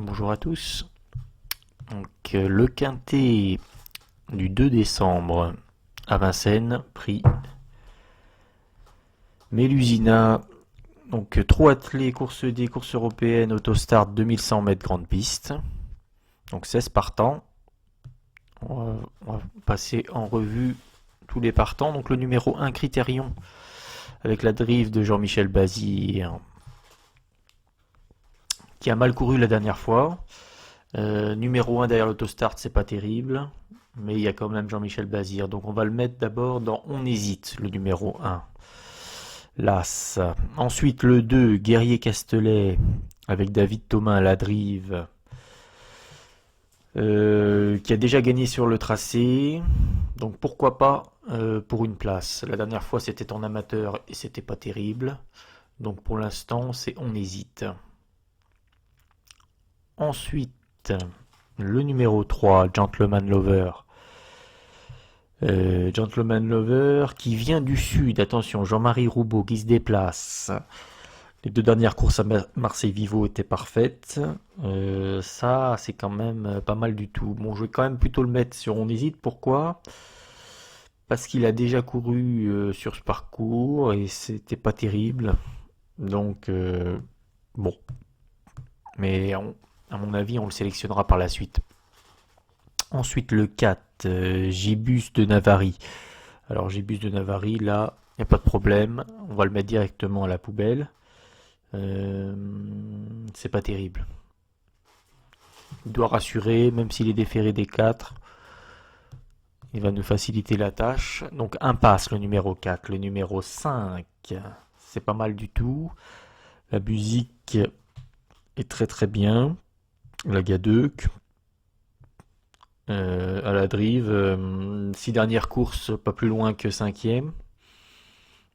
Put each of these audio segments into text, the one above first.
Bonjour à tous. Le quintet du 2 décembre à Vincennes, prix Mélusina. Donc, trop attelé, course D, course européenne, autostart 2100 mètres grande piste. Donc 16 partants. On va passer en revue tous les partants. Donc le numéro 1, Critérion, avec la drive de Jean-Michel Bazir, qui a mal couru la dernière fois. Numéro 1 derrière l'autostart, c'est pas terrible. Mais il y a quand même Jean-Michel Bazir. Donc on va le mettre d'abord dans On hésite, le numéro 1. L'As. Ensuite le 2, Guerrier Castelet, avec David Thomas à la drive. Qui a déjà gagné sur le tracé. Donc pourquoi pas pour une place. La dernière fois c'était en amateur et c'était pas terrible. Donc pour l'instant c'est On hésite. Ensuite, le numéro 3, Gentleman Lover. Gentleman Lover qui vient du sud. Attention, Jean-Marie Roubaud qui se déplace. Les deux dernières courses à Marseille-Vivo étaient parfaites. Ça, c'est quand même pas mal du tout. Bon, je vais quand même plutôt le mettre sur On hésite. Pourquoi? Parce qu'il a déjà couru sur ce parcours et c'était pas terrible. Donc, bon. Mais à mon avis, on le sélectionnera par la suite. Ensuite, le 4, Gibus de Navarrie. Alors, Gibus de Navarrie, là, il n'y a pas de problème. On va le mettre directement à la poubelle. C'est pas terrible. Il doit rassurer, même s'il est déféré des 4. Il va nous faciliter la tâche. Donc, impasse, le numéro 4. Le numéro 5, c'est pas mal du tout. La musique est très très bien. La Gadeuc. À la drive, 6 dernières courses, pas plus loin que 5e.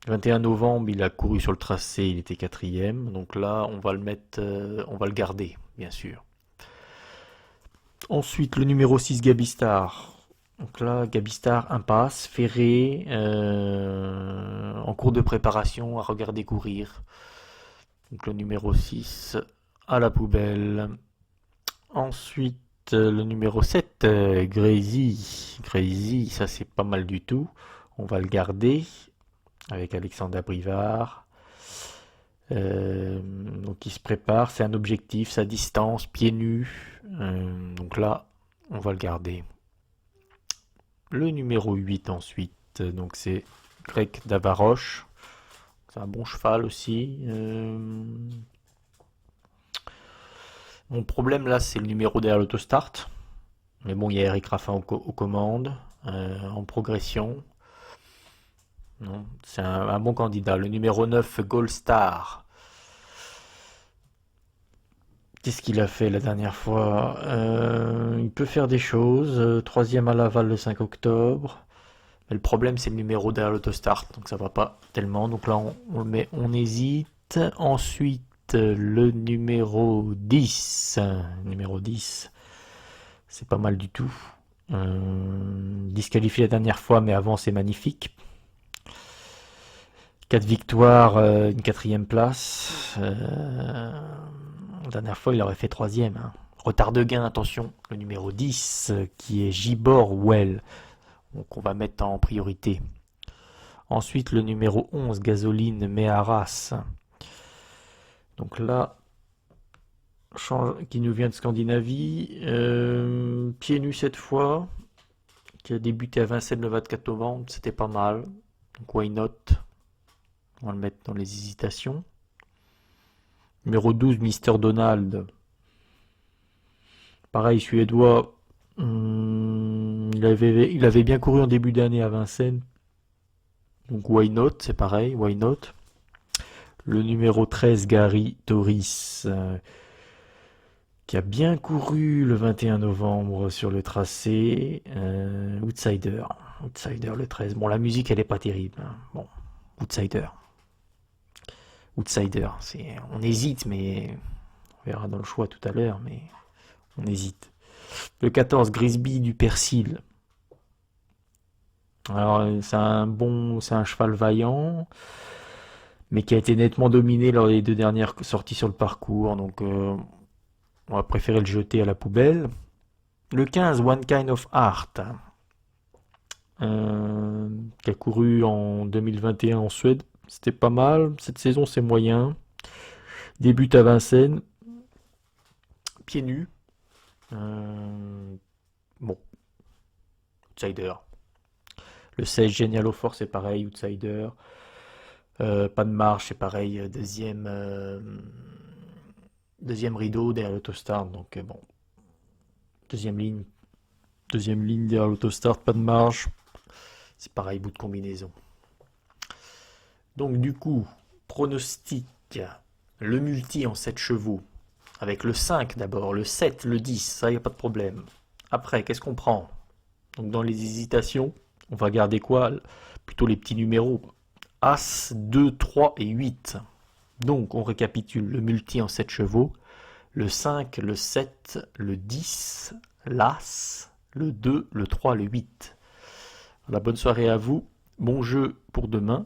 21 novembre, il a couru sur le tracé, il était 4e. Donc là, on va le mettre, on va le garder, bien sûr. Ensuite, le numéro 6, Gabistar. Donc là, Gabistar, impasse, ferré, en cours de préparation, à regarder courir. Donc le numéro 6, à la poubelle. Ensuite, le numéro 7, Grazy. Grazy, ça c'est pas mal du tout. On va le garder avec Alexandre Abrivard. Donc il se prépare, c'est un objectif, sa distance, pieds nus. Donc là, on va le garder. Le numéro 8 ensuite, donc c'est Greg Davaroche. C'est un bon cheval aussi. Mon problème là, c'est le numéro derrière l'autostart. Mais bon, il y a Eric Raffin aux commandes, en progression. Non, c'est un bon candidat. Le numéro 9, Gold Star. Qu'est-ce qu'il a fait la dernière fois? Il peut faire des choses. Troisième à Laval le 5 octobre. Mais le problème, c'est le numéro derrière l'autostart. Donc ça va pas tellement. Donc là, on le met, on hésite. Ensuite, le numéro 10. Numéro 10. C'est pas mal du tout. Disqualifié la dernière fois, mais avant, c'est magnifique. 4 victoires, une 4e place. La dernière fois, il aurait fait 3e. Hein. Retard de gain, attention. Le numéro 10, qui est Gibor Well. Donc on va mettre en priorité. Ensuite, le numéro 11, Gasoline Meharas. Donc là, qui nous vient de Scandinavie. Pieds nus cette fois. Qui a débuté à Vincennes le 24 novembre. C'était pas mal. Donc why not? On va le mettre dans les hésitations. Numéro 12, Mister Donald. Pareil, suédois. Il avait bien couru en début d'année à Vincennes. Donc why not, c'est pareil, why not. Le numéro 13, Gary Toris, qui a bien couru le 21 novembre sur le tracé. Outsider le 13. Bon, la musique, elle est pas terrible. Hein. Bon, Outsider, on hésite, mais on verra dans le choix tout à l'heure, mais on hésite. Le 14, Grisby du Persil. Alors, c'est un cheval vaillant, mais qui a été nettement dominé lors des 2 dernières sorties sur le parcours. Donc, On va préférer le jeter à la poubelle. Le 15, One Kind of Art, qui a couru en 2021 en Suède. C'était pas mal. Cette saison, c'est moyen. Débute à Vincennes. Pieds nus. Bon, outsider. Le 16, Genial au Fort, c'est pareil, outsider. Pas de marche, c'est pareil, deuxième rideau derrière l'autostart, donc bon, deuxième ligne, derrière l'autostart, pas de marche, c'est pareil, bout de combinaison. Donc du coup, pronostic, le multi en 7 chevaux, avec le 5 d'abord, le 7, le 10, ça y a pas de problème. Après, qu'est-ce qu'on prend? Donc dans les hésitations, on va garder quoi? Plutôt les petits numéros. As, 2, 3 et 8. Donc on récapitule le multi en 7 chevaux, le 5, le 7, le 10, l'As, le 2, le 3, le 8. La bonne soirée à vous, bon jeu pour demain.